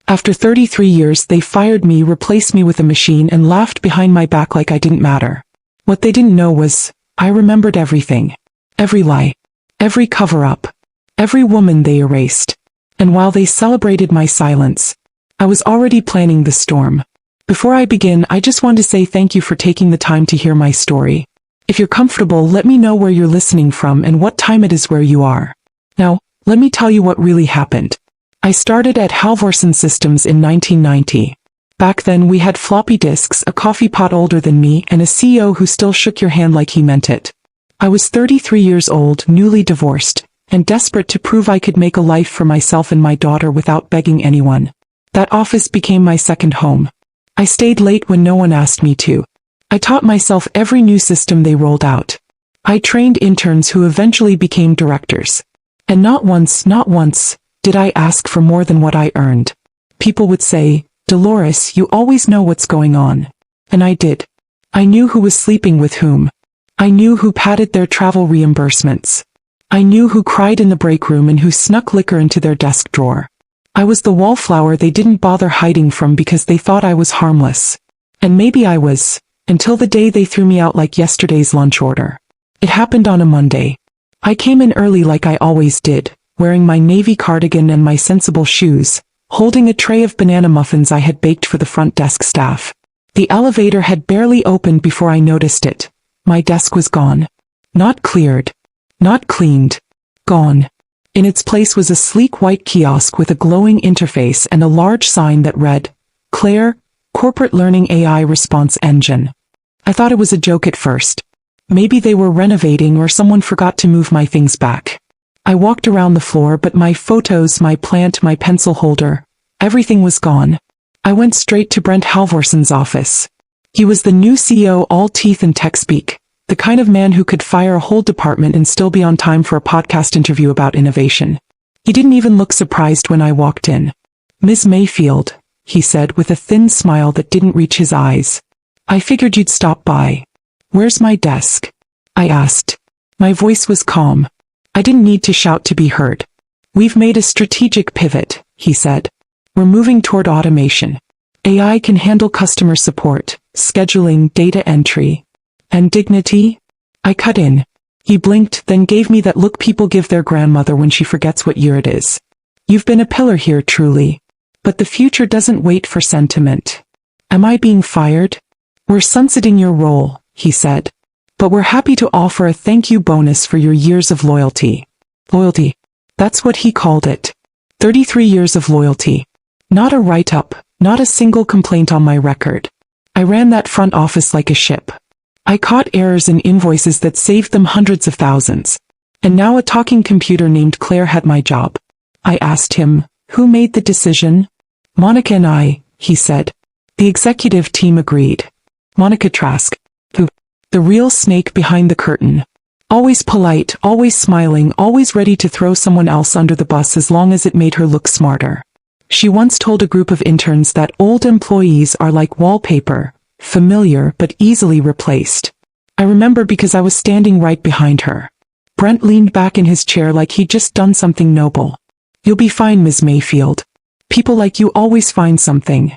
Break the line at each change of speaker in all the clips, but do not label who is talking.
After 33 years, they fired me, replaced me with a machine, and laughed behind my back like I didn't matter. What they didn't know was, I remembered everything. Every lie. Every cover-up. Every woman they erased. And while they celebrated my silence, I was already planning the storm. Before I begin, I just want to say thank you for taking the time to hear my story. If you're comfortable, let me know where you're listening from and what time it is where you are. Now, let me tell you what really happened. I started at Halvorson Systems in 1990. Back then we had floppy disks, a coffee pot older than me, and a CEO who still shook your hand like he meant it. I was 33 years old, newly divorced, and desperate to prove I could make a life for myself and my daughter without begging anyone. That office became my second home. I stayed late when no one asked me to. I taught myself every new system they rolled out. I trained interns who eventually became directors. And not once, did I ask for more than what I earned. People would say, Dolores, you always know what's going on. And I did. I knew who was sleeping with whom. I knew who padded their travel reimbursements. I knew who cried in the break room and who snuck liquor into their desk drawer. I was the wallflower they didn't bother hiding from because they thought I was harmless. And maybe I was, until the day they threw me out like yesterday's lunch order. It happened on a Monday. I came in early like I always did, wearing my navy cardigan and my sensible shoes, holding a tray of banana muffins I had baked for the front desk staff. The elevator had barely opened before I noticed it. My desk was gone. Not cleared. Not cleaned. Gone. In its place was a sleek white kiosk with a glowing interface and a large sign that read, Claire, Corporate Learning AI Response Engine. I thought it was a joke at first. Maybe they were renovating or someone forgot to move my things back. I walked around the floor, but my photos, my plant, my pencil holder, everything was gone. I went straight to Brent Halvorson's office. He was the new CEO, all teeth and tech speak, the kind of man who could fire a whole department and still be on time for a podcast interview about innovation. He didn't even look surprised when I walked in. Ms. Mayfield, he said with a thin smile that didn't reach his eyes. I figured you'd stop by. Where's my desk? I asked. My voice was calm. I didn't need to shout to be heard. We've made a strategic pivot, he said. We're moving toward automation. AI can handle customer support, scheduling, data entry. And dignity? I cut in. He blinked, then gave me that look people give their grandmother when she forgets what year it is. You've been a pillar here, truly. But the future doesn't wait for sentiment. Am I being fired? We're sunsetting your role, he said. But we're happy to offer a thank you bonus for your years of loyalty. Loyalty. That's what he called it. 33 years of loyalty. Not a write-up, not a single complaint on my record. I ran that front office like a ship. I caught errors in invoices that saved them hundreds of thousands. And now a talking computer named Claire had my job. I asked him, who made the decision? Monica and I, he said. The executive team agreed. Monica Trask. The real snake behind the curtain. Always polite, always smiling, always ready to throw someone else under the bus as long as it made her look smarter. She once told a group of interns that old employees are like wallpaper, familiar but easily replaced. I remember because I was standing right behind her. Brent leaned back in his chair like he'd just done something noble. You'll be fine, Ms. Mayfield. People like you always find something.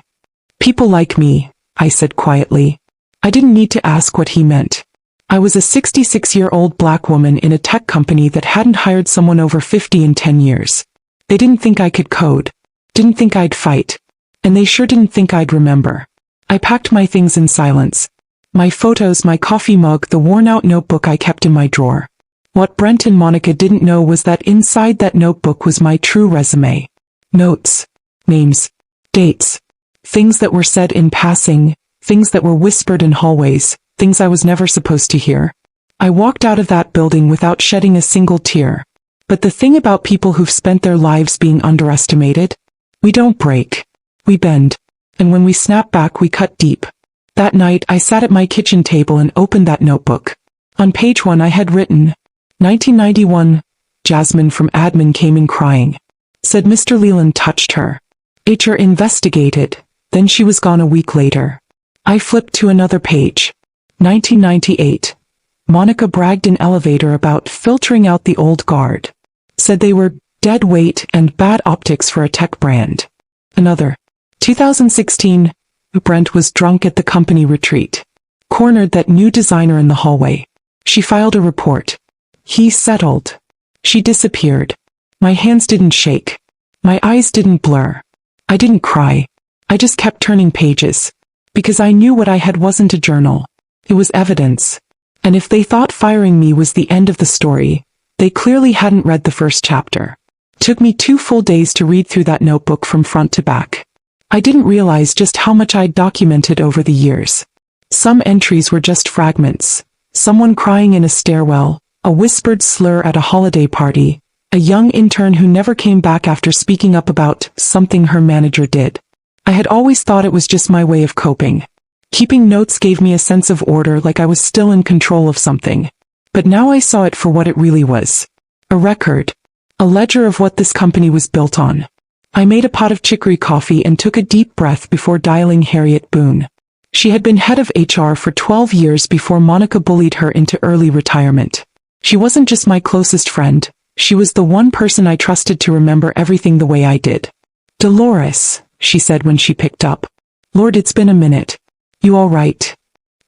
People like me, I said quietly. I didn't need to ask what he meant. I was a 66-year-old black woman in a tech company that hadn't hired someone over 50 in 10 years. They didn't think I could code. Didn't think I'd fight. And they sure didn't think I'd remember. I packed my things in silence. My photos, my coffee mug, the worn-out notebook I kept in my drawer. What Brent and Monica didn't know was that inside that notebook was my true resume. Notes. Names. Dates. Things that were said in passing. Things that were whispered in hallways, things I was never supposed to hear. I walked out of that building without shedding a single tear. But the thing about people who've spent their lives being underestimated? We don't break. We bend. And when we snap back, we cut deep. That night, I sat at my kitchen table and opened that notebook. On page 1 I had written, 1991, Jasmine from admin came in crying. Said Mr. Leland touched her. HR investigated, then she was gone a week later. I flipped to another page. 1998. Monica bragged in elevator about filtering out the old guard. Said they were dead weight and bad optics for a tech brand. Another. 2016. Brent was drunk at the company retreat. Cornered that new designer in the hallway. She filed a report. He settled. She disappeared. My hands didn't shake. My eyes didn't blur. I didn't cry. I just kept turning pages. Because I knew what I had wasn't a journal. It was evidence. And if they thought firing me was the end of the story, they clearly hadn't read the first chapter. It took me 2 full days to read through that notebook from front to back. I didn't realize just how much I'd documented over the years. Some entries were just fragments. Someone crying in a stairwell, a whispered slur at a holiday party, a young intern who never came back after speaking up about something her manager did. I had always thought it was just my way of coping. Keeping notes gave me a sense of order, like I was still in control of something. But now I saw it for what it really was. A record. A ledger of what this company was built on. I made a pot of chicory coffee and took a deep breath before dialing Harriet Boone. She had been head of HR for 12 years before Monica bullied her into early retirement. She wasn't just my closest friend, she was the one person I trusted to remember everything the way I did. "Dolores," she said when she picked up. "Lord, it's been a minute. You all right?"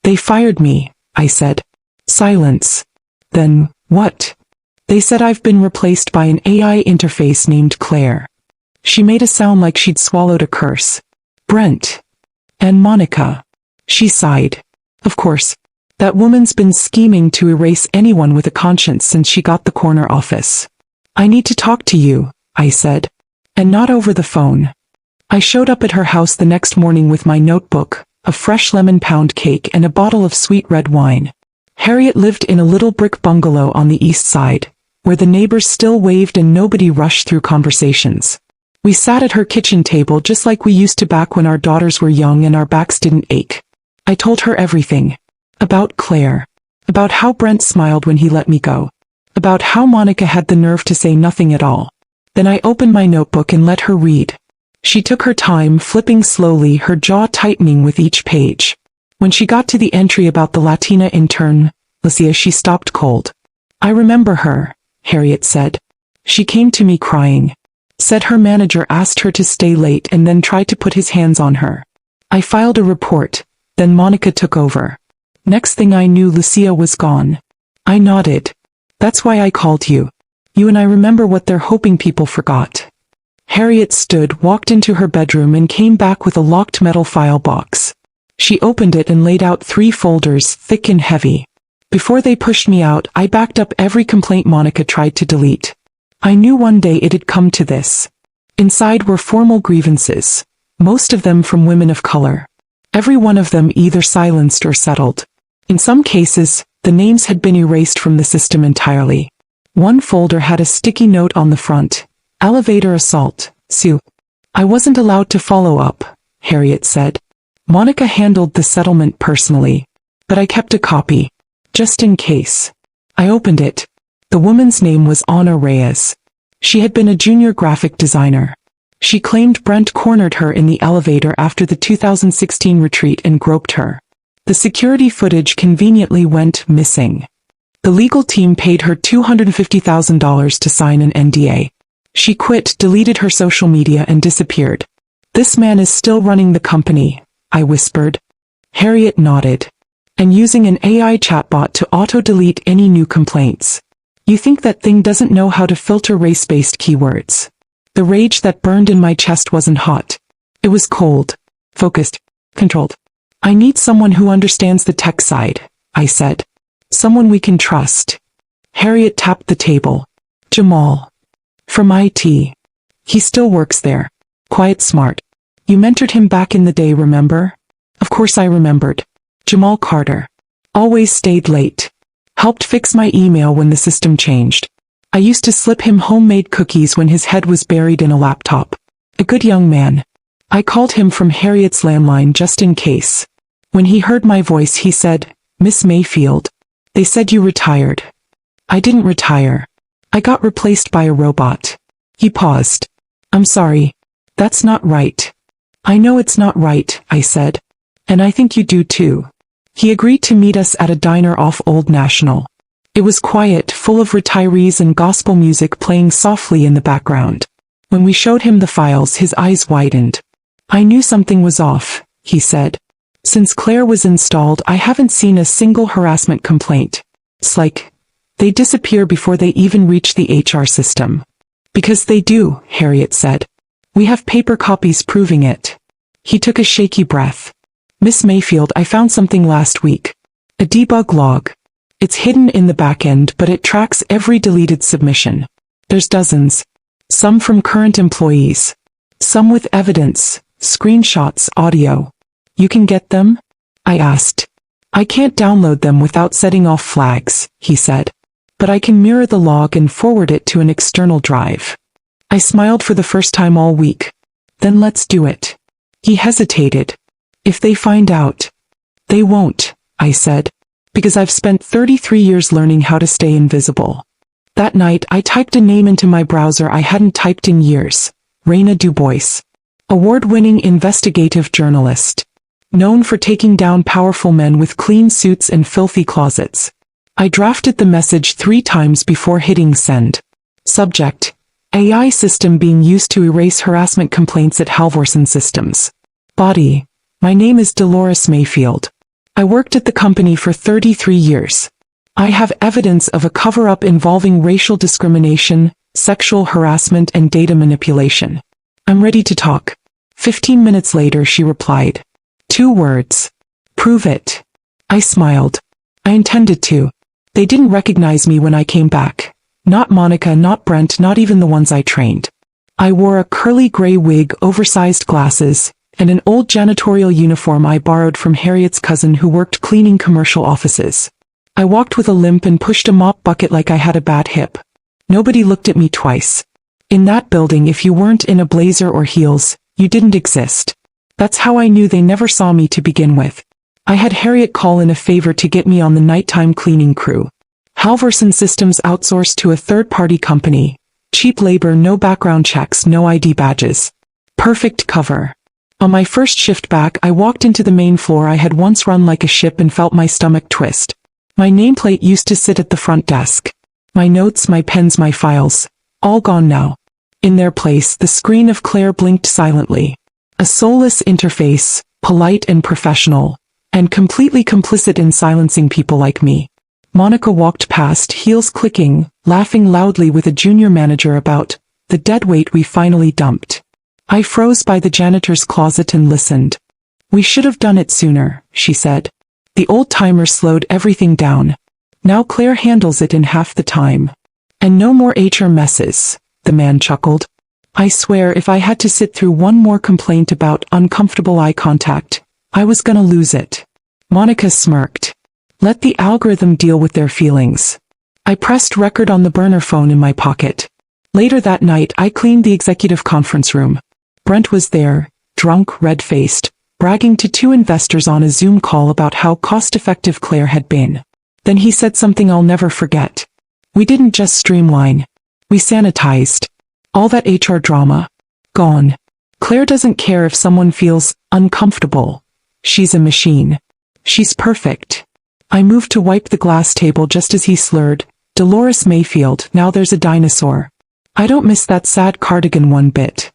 "They fired me," I said. Silence. "Then, what?" "They said I've been replaced by an AI interface named Claire." She made a sound like she'd swallowed a curse. "Brent. And Monica." She sighed. "Of course. That woman's been scheming to erase anyone with a conscience since she got the corner office." "I need to talk to you," I said. "And not over the phone." I showed up at her house the next morning with my notebook, a fresh lemon pound cake and a bottle of sweet red wine. Harriet lived in a little brick bungalow on the east side, where the neighbors still waved and nobody rushed through conversations. We sat at her kitchen table just like we used to back when our daughters were young and our backs didn't ache. I told her everything. About Claire. About how Brent smiled when he let me go. About how Monica had the nerve to say nothing at all. Then I opened my notebook and let her read. She took her time, flipping slowly, her jaw tightening with each page. When she got to the entry about the Latina intern, Lucia, she stopped cold. "I remember her," Harriet said. "She came to me crying. Said her manager asked her to stay late and then tried to put his hands on her. I filed a report, then Monica took over. Next thing I knew, Lucia was gone." I nodded. "That's why I called you. You and I remember what they're hoping people forgot." Harriet stood, walked into her bedroom and came back with a locked metal file box. She opened it and laid out 3 folders, thick and heavy. Before they pushed me out, I backed up every complaint Monica tried to delete. I knew one day it'd come to this. Inside were formal grievances, most of them from women of color. Every one of them either silenced or settled. In some cases, the names had been erased from the system entirely. One folder had a sticky note on the front. "Elevator assault, Sue." "I wasn't allowed to follow up," Harriet said. "Monica handled the settlement personally. But I kept a copy. Just in case." I opened it. The woman's name was Ana Reyes. She had been a junior graphic designer. She claimed Brent cornered her in the elevator after the 2016 retreat and groped her. The security footage conveniently went missing. The legal team paid her $250,000 to sign an NDA. She quit, deleted her social media and disappeared. "This man is still running the company," I whispered. Harriet nodded. "And using an AI chatbot to auto-delete any new complaints. You think that thing doesn't know how to filter race-based keywords?" The rage that burned in my chest wasn't hot. It was cold, focused, controlled. "I need someone who understands the tech side," I said. "Someone we can trust." Harriet tapped the table. "Jamal. From IT. He still works there. Quiet, smart. You mentored him back in the day, remember?" Of course I remembered. Jamal Carter. Always stayed late. Helped fix my email when the system changed. I used to slip him homemade cookies when his head was buried in a laptop. A good young man. I called him from Harriet's landline just in case. When he heard my voice he said, "Miss Mayfield. They said you retired." "I didn't retire. I got replaced by a robot." He paused. "I'm sorry. That's not right." "I know it's not right," I said. "And I think you do too." He agreed to meet us at a diner off Old National. It was quiet, full of retirees and gospel music playing softly in the background. When we showed him the files, his eyes widened. I knew something was off, he said. Since Claire was installed, I haven't seen a single harassment complaint. It's like they disappear before they even reach the HR system. Because they do, Harriet said. We have paper copies proving it. He took a shaky breath. Miss Mayfield, I found something last week. A debug log. It's hidden in the back end, but it tracks every deleted submission. There's dozens. Some from current employees. Some with evidence, screenshots, audio. You can get them? I asked. I can't download them without setting off flags, he said. But I can mirror the log and forward it to an external drive. I smiled for the first time all week. Then let's do it. He hesitated. If they find out. They won't, I said. Because I've spent 33 years learning how to stay invisible. That night, I typed a name into my browser I hadn't typed in years. Raina Dubois. Award-winning investigative journalist. Known for taking down powerful men with clean suits and filthy closets. I drafted the message 3 times before hitting send. Subject: AI system being used to erase harassment complaints at Halvorsen Systems. Body: my name is Dolores Mayfield. I worked at the company for 33 years. I have evidence of a cover-up involving racial discrimination, sexual harassment and data manipulation. I'm ready to talk. 15 minutes later she replied. 2 words. Prove it. I smiled. I intended to. They didn't recognize me when I came back. Not Monica, not Brent, not even the ones I trained. I wore a curly gray wig, oversized glasses, and an old janitorial uniform I borrowed from Harriet's cousin who worked cleaning commercial offices. I walked with a limp and pushed a mop bucket like I had a bad hip. Nobody looked at me twice. In that building, if you weren't in a blazer or heels, you didn't exist. That's how I knew they never saw me to begin with. I had Harriet call in a favor to get me on the nighttime cleaning crew. Halvorsen Systems outsourced to a third-party company. Cheap labor, no background checks, no ID badges. Perfect cover. On my first shift back, I walked into the main floor I had once run like a ship and felt my stomach twist. My nameplate used to sit at the front desk. My notes, my pens, my files. All gone now. In their place, the screen of Claire blinked silently. A soulless interface, polite and professional, and completely complicit in silencing people like me. Monica walked past, heels clicking, laughing loudly with a junior manager about the deadweight we finally dumped. I froze by the janitor's closet and listened. We should have done it sooner, she said. The old-timer slowed everything down. Now Claire handles it in half the time. And no more HR messes, the man chuckled. I swear if I had to sit through one more complaint about uncomfortable eye contact, I was gonna lose it. Monica smirked. Let the algorithm deal with their feelings. I pressed record on the burner phone in my pocket. Later that night, I cleaned the executive conference room. Brent was there, drunk, red-faced, bragging to 2 investors on a Zoom call about how cost-effective Claire had been. Then he said something I'll never forget. We didn't just streamline. We sanitized. All that HR drama. Gone. Claire doesn't care if someone feels uncomfortable. She's a machine. She's perfect. I moved to wipe the glass table just as he slurred, Dolores Mayfield, now there's a dinosaur. I don't miss that sad cardigan one bit.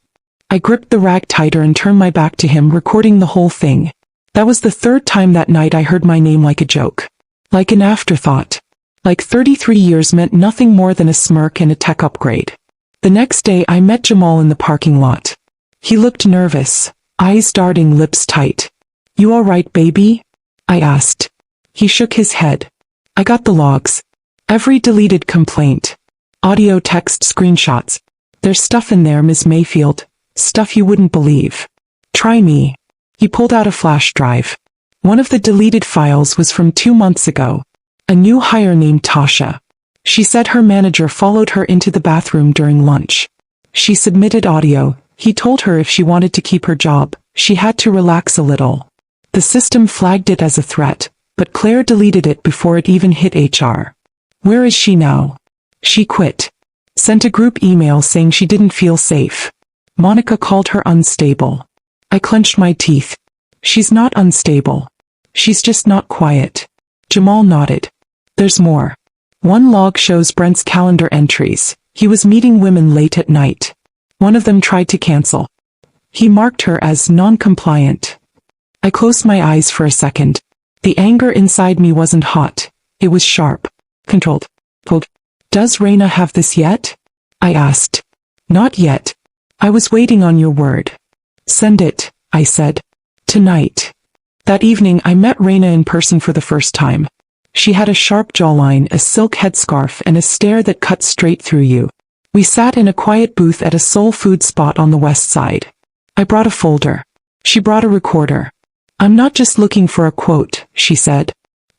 I gripped the rag tighter and turned my back to him, recording the whole thing. That was the 3rd time that night I heard my name like a joke. Like an afterthought. Like 33 years meant nothing more than a smirk and a tech upgrade. The next day I met Jamal in the parking lot. He looked nervous, eyes darting, lips tight. You all right, baby? I asked. He shook his head. I got the logs. Every deleted complaint. Audio, text, screenshots. There's stuff in there, Ms. Mayfield. Stuff you wouldn't believe. Try me. He pulled out a flash drive. One of the deleted files was from 2 months ago. A new hire named Tasha. She said her manager followed her into the bathroom during lunch. She submitted audio. He told her if she wanted to keep her job, she had to relax a little. The system flagged it as a threat, but Claire deleted it before it even hit HR. Where is she now? She quit. Sent a group email saying she didn't feel safe. Monica called her unstable. I clenched my teeth. She's not unstable. She's just not quiet. Jamal nodded. There's more. One log shows Brent's calendar entries. He was meeting women late at night. One of them tried to cancel. He marked her as non-compliant. I closed my eyes for a second. The anger inside me wasn't hot. It was sharp. Controlled. Pulled. Does Reina have this yet? I asked. Not yet. I was waiting on your word. Send it, I said. Tonight. That evening I met Reina in person for the first time. She had a sharp jawline, a silk headscarf, and a stare that cut straight through you. We sat in a quiet booth at a soul food spot on the west side. I brought a folder. She brought a recorder. I'm not just looking for a quote, she said.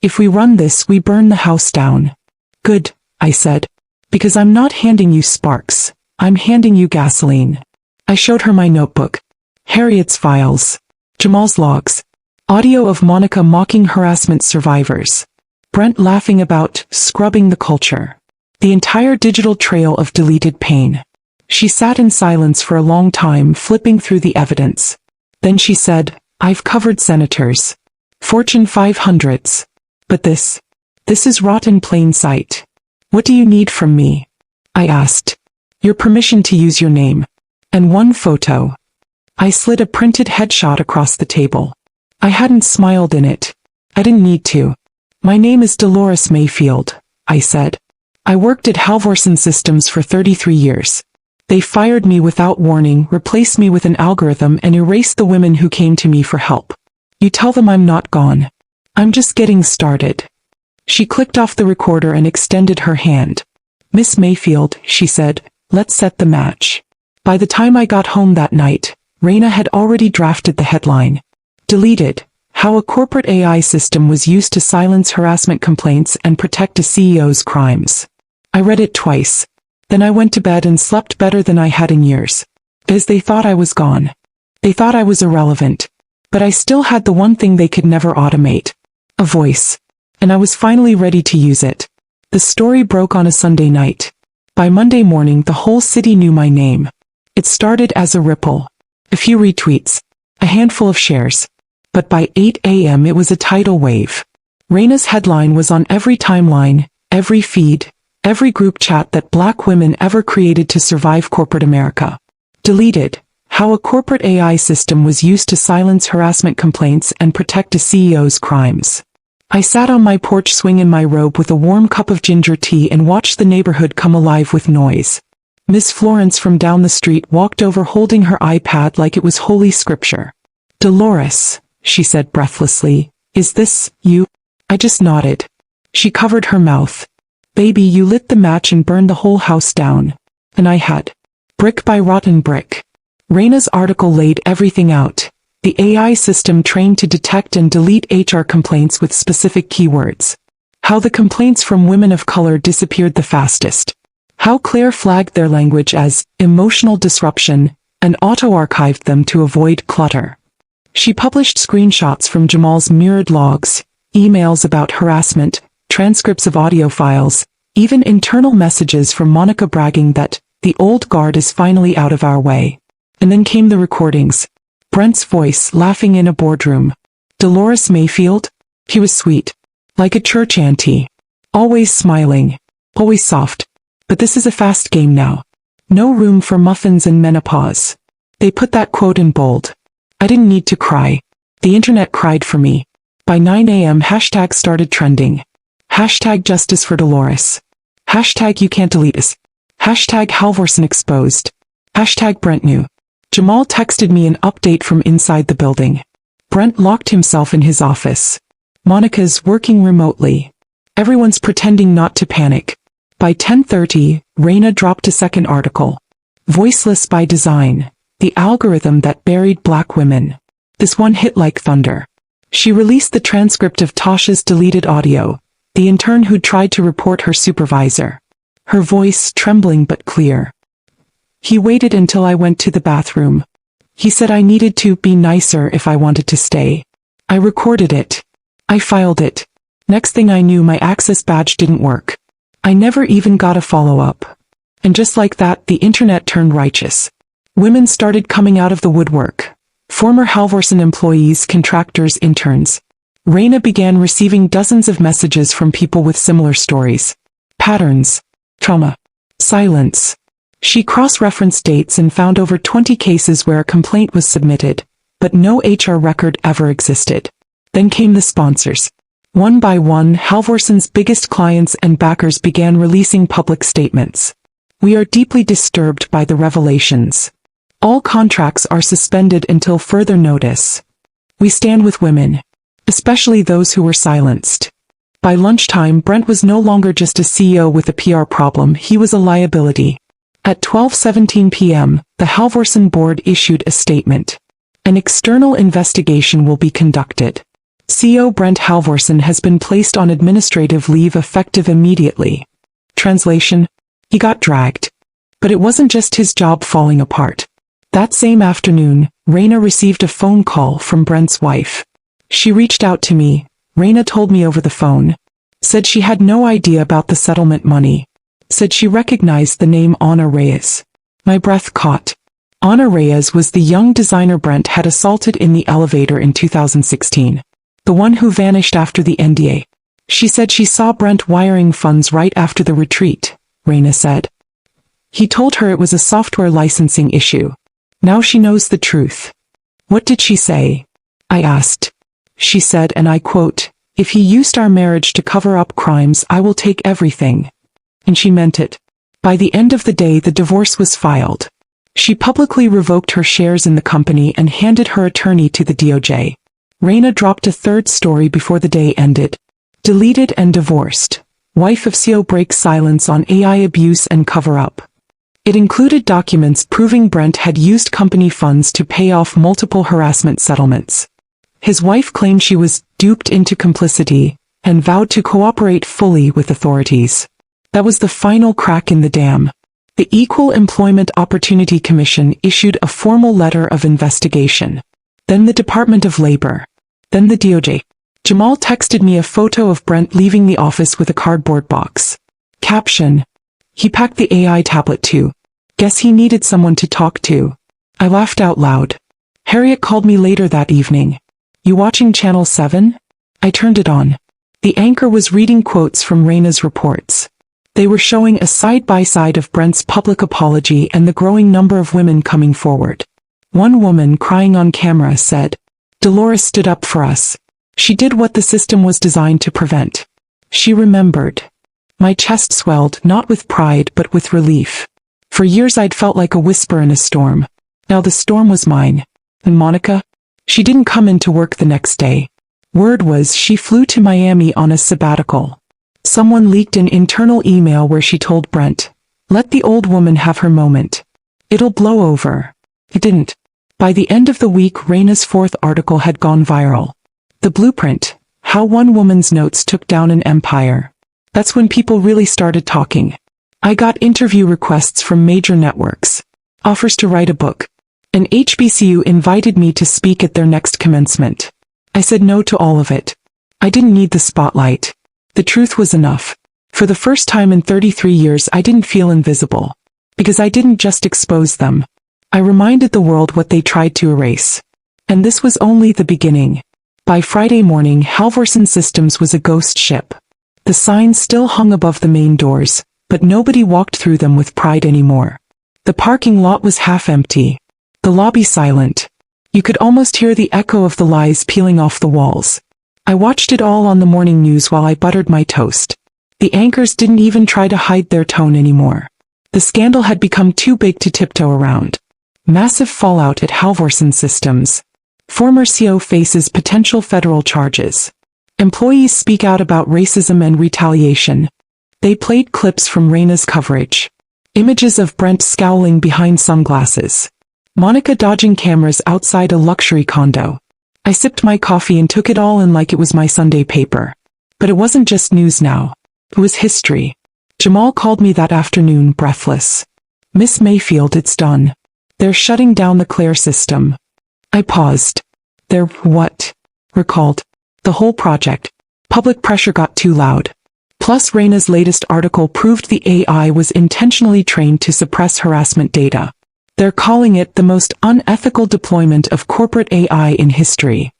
If we run this, we burn the house down. Good, I said. Because I'm not handing you sparks. I'm handing you gasoline. I showed her my notebook. Harriet's files. Jamal's logs. Audio of Monica mocking harassment survivors. Brent laughing about scrubbing the culture. The entire digital trail of deleted pain. She sat in silence for a long time, flipping through the evidence. Then she said, I've covered senators. Fortune 500s. But this is rot in plain sight. What do you need from me? I asked. Your permission to use your name. And one photo. I slid a printed headshot across the table. I hadn't smiled in it. I didn't need to. My name is Dolores Mayfield, I said. I worked at Halvorson Systems for 33 years. They fired me without warning, replaced me with an algorithm, and erased the women who came to me for help. You tell them I'm not gone. I'm just getting started. She clicked off the recorder and extended her hand. Miss Mayfield, she said, let's set the match. By the time I got home that night, Reina had already drafted the headline. Deleted. How a corporate AI system was used to silence harassment complaints and protect a CEO's crimes. I read it twice. Then I went to bed and slept better than I had in years. Because they thought I was gone. They thought I was irrelevant. But I still had the one thing they could never automate. A voice. And I was finally ready to use it. The story broke on a Sunday night. By Monday morning the whole city knew my name. It started as a ripple. A few retweets. A handful of shares. But by 8 a.m. it was a tidal wave. Reina's headline was on every timeline, every feed, every group chat that Black women ever created to survive corporate America. Deleted. How a corporate AI system was used to silence harassment complaints and protect a CEO's crimes. I sat on my porch swinging my robe with a warm cup of ginger tea and watched the neighborhood come alive with noise. Miss Florence from down the street walked over holding her iPad like it was holy scripture. Dolores, she said breathlessly, is this you? I just nodded. She covered her mouth. Baby, you lit the match and burned the whole house down. And I had. Brick by rotten brick. Reina's article laid everything out. The AI system trained to detect and delete HR complaints with specific keywords. How the complaints from women of color disappeared the fastest. How Claire flagged their language as emotional disruption and auto-archived them to avoid clutter. She published screenshots from Jamal's mirrored logs, emails about harassment, transcripts of audio files, even internal messages from Monica bragging that the old guard is finally out of our way. And then came the recordings. Brent's voice laughing in a boardroom. Dolores Mayfield? He was sweet. Like a church auntie. Always smiling. Always soft. But this is a fast game now. No room for muffins and menopause. They put that quote in bold. I didn't need to cry. The internet cried for me. By 9 a.m. hashtags started trending. Hashtag justice for Dolores. Hashtag you can't delete us. Hashtag Halvorson exposed. Hashtag Brent knew. Jamal texted me an update from inside the building. Brent locked himself in his office. Monica's working remotely. Everyone's pretending not to panic. By 10:30, Reina dropped a second article. Voiceless by design. The algorithm that buried Black women. This one hit like thunder. She released the transcript of Tasha's deleted audio, the intern who'd tried to report her supervisor. Her voice trembling but clear. He waited until I went to the bathroom. He said I needed to be nicer if I wanted to stay. I recorded it. I filed it. Next thing I knew, my access badge didn't work. I never even got a follow-up. And just like that, the internet turned righteous. Women started coming out of the woodwork. Former Halvorson employees, contractors, interns. Reina began receiving dozens of messages from people with similar stories. Patterns. Trauma. Silence. She cross-referenced dates and found over 20 cases where a complaint was submitted, but no HR record ever existed. Then came the sponsors. One by one, Halvorson's biggest clients and backers began releasing public statements. We are deeply disturbed by the revelations. All contracts are suspended until further notice. We stand with women, especially those who were silenced. By lunchtime, Brent was no longer just a CEO with a PR problem, he was a liability. At 12:17 p.m., the Halvorson board issued a statement. An external investigation will be conducted. CEO Brent Halvorson has been placed on administrative leave effective immediately. Translation: he got dragged. But it wasn't just his job falling apart. That same afternoon, Raina received a phone call from Brent's wife. She reached out to me, Raina told me over the phone. Said she had no idea about the settlement money. Said she recognized the name Ana Reyes. My breath caught. Ana Reyes was the young designer Brent had assaulted in the elevator in 2016. The one who vanished after the NDA. She said she saw Brent wiring funds right after the retreat, Raina said. He told her it was a software licensing issue. Now she knows the truth. What did she say? I asked. She said, and I quote, "If he used our marriage to cover up crimes, I will take everything." And she meant it. By the end of the day, the divorce was filed. She publicly revoked her shares in the company and handed her attorney to the DOJ. Raina dropped a third story before the day ended. Deleted and divorced. Wife of CEO breaks silence on AI abuse and cover-up. It included documents proving Brent had used company funds to pay off multiple harassment settlements. His wife claimed she was duped into complicity and vowed to cooperate fully with authorities. That was the final crack in the dam. The Equal Employment Opportunity Commission issued a formal letter of investigation. Then the Department of Labor. Then the DOJ. Jamal texted me a photo of Brent leaving the office with a cardboard box. Caption: he packed the AI tablet too. Guess he needed someone to talk to. I laughed out loud. Harriet called me later that evening. You watching Channel 7? I turned it on. The anchor was reading quotes from Raina's reports. They were showing a side-by-side of Brent's public apology and the growing number of women coming forward. One woman, crying on camera, said, "Dolores stood up for us. She did what the system was designed to prevent. She remembered." My chest swelled, not with pride but with relief. For years I'd felt like a whisper in a storm. Now the storm was mine. And Monica? She didn't come into work the next day. Word was she flew to Miami on a sabbatical. Someone leaked an internal email where she told Brent, "Let the old woman have her moment. It'll blow over." It didn't. By the end of the week, Raina's fourth article had gone viral. The blueprint: how one woman's notes took down an empire. That's when people really started talking. I got interview requests from major networks. Offers to write a book. An HBCU invited me to speak at their next commencement. I said no to all of it. I didn't need the spotlight. The truth was enough. For the first time in 33 years, I didn't feel invisible. Because I didn't just expose them. I reminded the world what they tried to erase. And this was only the beginning. By Friday morning, Halvorson Systems was a ghost ship. The signs still hung above the main doors, but nobody walked through them with pride anymore. The parking lot was half empty. The lobby silent. You could almost hear the echo of the lies peeling off the walls. I watched it all on the morning news while I buttered my toast. The anchors didn't even try to hide their tone anymore. The scandal had become too big to tiptoe around. Massive fallout at Halvorson Systems. Former CEO faces potential federal charges. Employees speak out about racism and retaliation. They played clips from Raina's coverage. Images of Brent scowling behind sunglasses. Monica dodging cameras outside a luxury condo. I sipped my coffee and took it all in like it was my Sunday paper. But it wasn't just news now. It was history. Jamal called me that afternoon, breathless. "Miss Mayfield, it's done. They're shutting down the Claire system." I paused. "They're what?" Recalled. "The whole project. Public pressure got too loud. Plus Raina's latest article proved the AI was intentionally trained to suppress harassment data. They're calling it the most unethical deployment of corporate AI in history."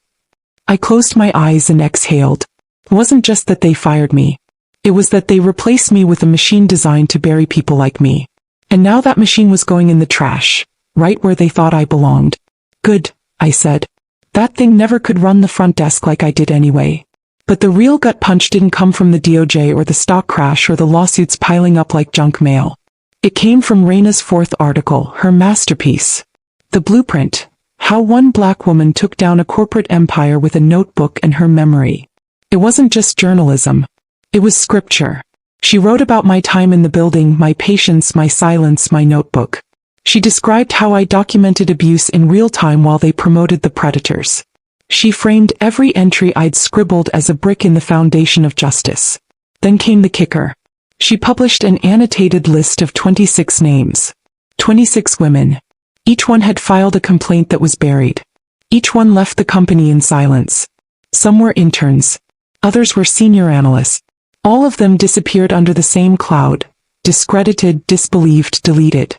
I closed my eyes and exhaled. It wasn't just that they fired me. It was that they replaced me with a machine designed to bury people like me. And now that machine was going in the trash, right where they thought I belonged. Good, I said. That thing never could run the front desk like I did anyway. But the real gut punch didn't come from the DOJ or the stock crash or the lawsuits piling up like junk mail. It came from Raina's fourth article, her masterpiece. The blueprint. How one black woman took down a corporate empire with a notebook and her memory. It wasn't just journalism. It was scripture. She wrote about my time in the building, my patience, my silence, my notebook. She described how I documented abuse in real time while they promoted the predators. She framed every entry I'd scribbled as a brick in the foundation of justice. Then came the kicker. She published an annotated list of 26 names. 26 women. Each one had filed a complaint that was buried. Each one left the company in silence. Some were interns. Others were senior analysts. All of them disappeared under the same cloud. Discredited, disbelieved, deleted.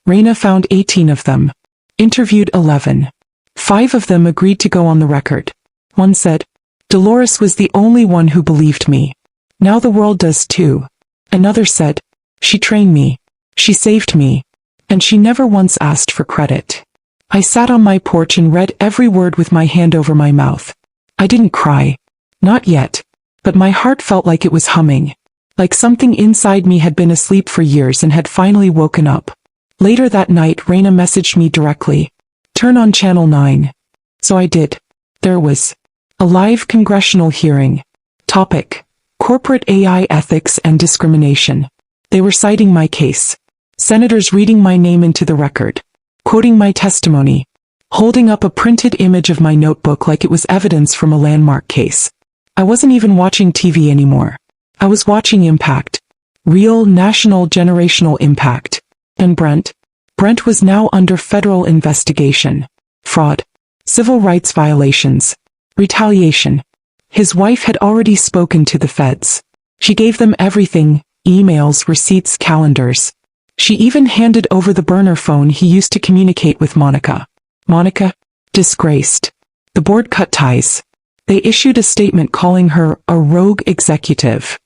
Raina found 18 of them. Interviewed 11. 5 of them agreed to go on the record. One said, Dolores was the only one who believed me. Now the world does too. Another said, she trained me. She saved me. And she never once asked for credit. I sat on my porch and read every word with my hand over my mouth. I didn't cry. Not yet. But my heart felt like it was humming. Like something inside me had been asleep for years and had finally woken up. Later that night, Raina messaged me directly. Turn on Channel 9. So I did. There was a live congressional hearing. Topic: corporate AI ethics and discrimination. They were citing my case. Senators reading my name into the record. Quoting my testimony. Holding up a printed image of my notebook like it was evidence from a landmark case. I wasn't even watching TV anymore. I was watching impact. Real, national, generational impact. And Brent was now under federal investigation. Fraud. Civil rights violations. Retaliation. His wife had already spoken to the feds. She gave them everything, emails, receipts, calendars. She even handed over the burner phone he used to communicate with Monica. Monica? Disgraced. The board cut ties. They issued a statement calling her a rogue executive.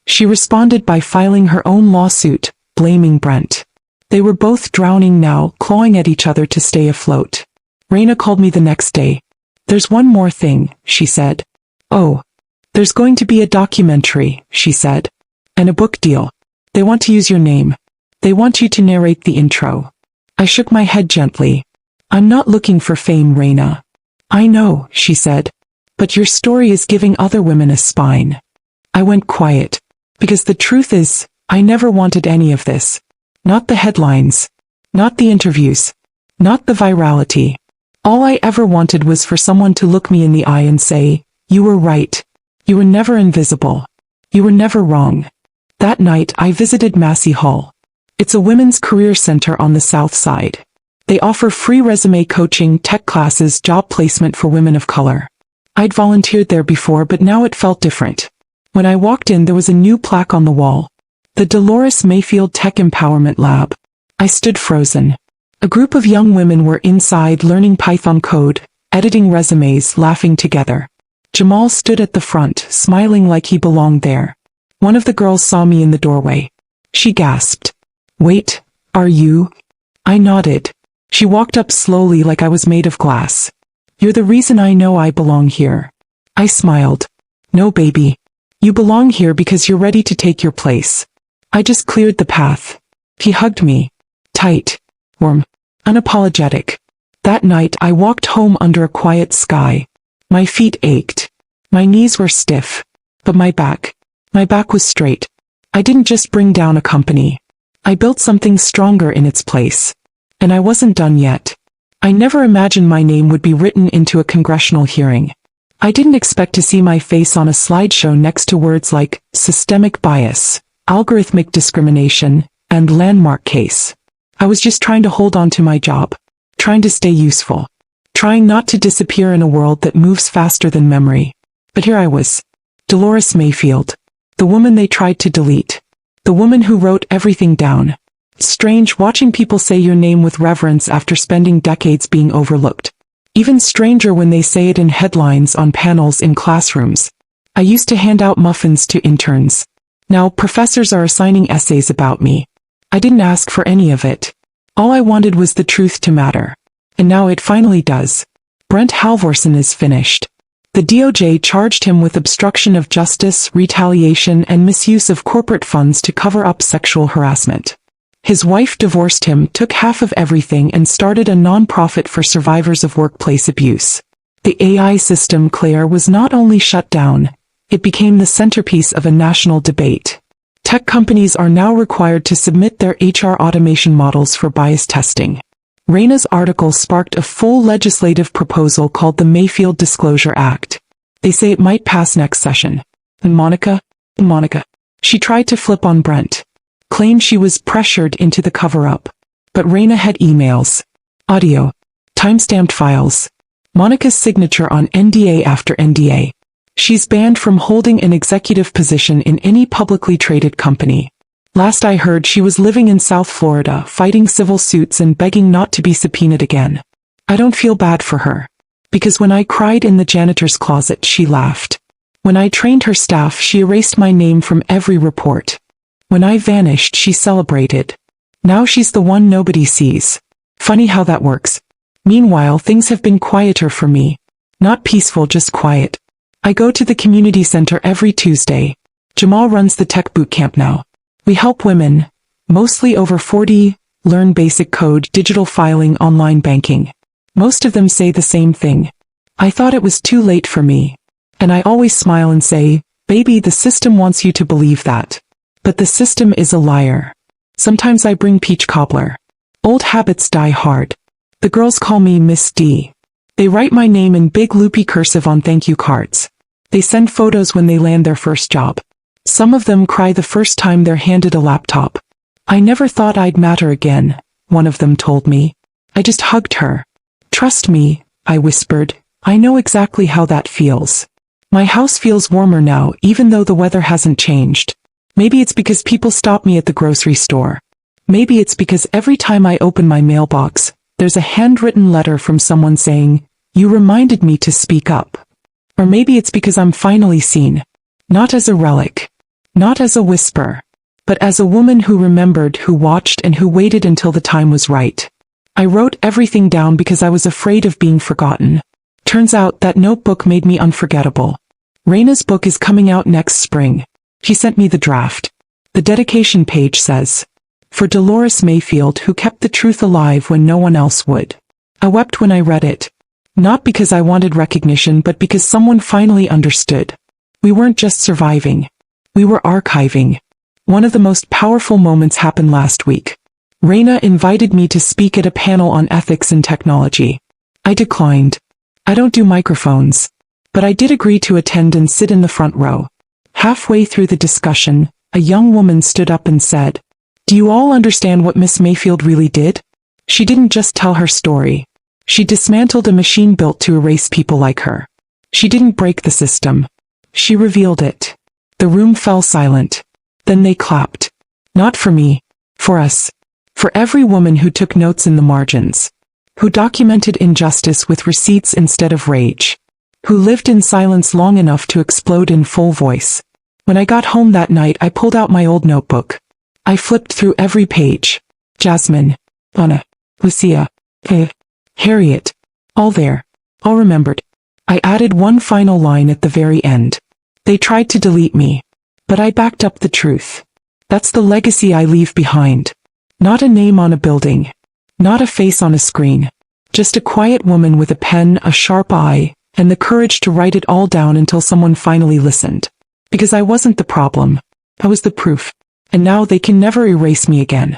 She responded by filing her own lawsuit, blaming Brent. They were both drowning now, clawing at each other to stay afloat. Raina called me the next day. There's one more thing, she said. Oh. There's going to be a documentary, she said. And a book deal. They want to use your name. They want you to narrate the intro. I shook my head gently. I'm not looking for fame, Raina. I know, she said. But your story is giving other women a spine. I went quiet. Because the truth is, I never wanted any of this. Not the headlines. Not the interviews. Not the virality. All I ever wanted was for someone to look me in the eye and say, you were right. You were never invisible. You were never wrong. That night I visited Massey Hall. It's a women's career center on the South Side. They offer free resume coaching, tech classes, job placement for women of color. I'd volunteered there before, but now it felt different. When I walked in, there was a new plaque on the wall. The Dolores Mayfield Tech Empowerment Lab. I stood frozen. A group of young women were inside learning Python code, editing resumes, laughing together. Jamal stood at the front, smiling like he belonged there. One of the girls saw me in the doorway. She gasped. Wait, are you? I nodded. She walked up slowly like I was made of glass. You're the reason I know I belong here. I smiled. No, baby. You belong here because you're ready to take your place. I just cleared the path. He hugged me. Tight. Warm. Unapologetic. That night I walked home under a quiet sky. My feet ached. My knees were stiff. But my back was straight. I didn't just bring down a company. I built something stronger in its place. And I wasn't done yet. I never imagined my name would be written into a congressional hearing. I didn't expect to see my face on a slideshow next to words like systemic bias, algorithmic discrimination, and landmark case. I was just trying to hold on to my job. Trying to stay useful. Trying not to disappear in a world that moves faster than memory. But here I was. Dolores Mayfield. The woman they tried to delete. The woman who wrote everything down. Strange watching people say your name with reverence after spending decades being overlooked. Even stranger when they say it in headlines on panels in classrooms. I used to hand out muffins to interns. Now professors are assigning essays about me. I didn't ask for any of it. All I wanted was the truth to matter. And now it finally does. Brent Halvorsen is finished. The DOJ charged him with obstruction of justice, retaliation, and misuse of corporate funds to cover up sexual harassment. His wife divorced him, took half of everything, and started a non-profit for survivors of workplace abuse. The AI system Claire was not only shut down, it became the centerpiece of a national debate. Tech companies are now required to submit their HR automation models for bias testing. Raina's article sparked a full legislative proposal called the Mayfield Disclosure Act. They say it might pass next session. And Monica? She tried to flip on Brent. Claimed she was pressured into the cover-up. But Raina had emails, audio, timestamped files, Monica's signature on NDA after NDA. She's banned from holding an executive position in any publicly traded company. Last I heard, she was living in South Florida, fighting civil suits and begging not to be subpoenaed again. I don't feel bad for her. Because when I cried in the janitor's closet, she laughed. When I trained her staff, she erased my name from every report. When I vanished, she celebrated. Now she's the one nobody sees. Funny how that works. Meanwhile, things have been quieter for me. Not peaceful, just quiet. I go to the community center every Tuesday. Jamal runs the tech boot camp now. We help women, mostly over 40, learn basic code, digital filing, online banking. Most of them say the same thing. I thought it was too late for me. And I always smile and say, baby, the system wants you to believe that. But the system is a liar. Sometimes I bring peach cobbler. Old habits die hard. The girls call me Miss D. They write my name in big loopy cursive on thank you cards. They send photos when they land their first job. Some of them cry the first time they're handed a laptop. I never thought I'd matter again, one of them told me. I just hugged her. Trust me, I whispered, I know exactly how that feels. My house feels warmer now, even though the weather hasn't changed. Maybe it's because people stop me at the grocery store. Maybe it's because every time I open my mailbox, there's a handwritten letter from someone saying, you reminded me to speak up. Or maybe it's because I'm finally seen. Not as a relic. Not as a whisper. But as a woman who remembered, who watched, and who waited until the time was right. I wrote everything down because I was afraid of being forgotten. Turns out that notebook made me unforgettable. Raina's book is coming out next spring. She sent me the draft. The dedication page says, for Dolores Mayfield, who kept the truth alive when no one else would. I wept when I read it. Not because I wanted recognition, but because someone finally understood. We weren't just surviving. We were archiving. One of the most powerful moments happened last week. Raina invited me to speak at a panel on ethics in technology. I declined. I don't do microphones. But I did agree to attend and sit in the front row. Halfway through the discussion, a young woman stood up and said, do you all understand what Miss Mayfield really did? She didn't just tell her story. She dismantled a machine built to erase people like her. She didn't break the system. She revealed it. The room fell silent. Then they clapped. Not for me. For us. For every woman who took notes in the margins. Who documented injustice with receipts instead of rage. Who lived in silence long enough to explode in full voice. When I got home that night, I pulled out my old notebook. I flipped through every page. Jasmine. Anna. Lucia. Harriet. All there. All remembered. I added one final line at the very end. They tried to delete me. But I backed up the truth. That's the legacy I leave behind. Not a name on a building. Not a face on a screen. Just a quiet woman with a pen, a sharp eye, and the courage to write it all down until someone finally listened. Because I wasn't the problem. I was the proof. And now they can never erase me again.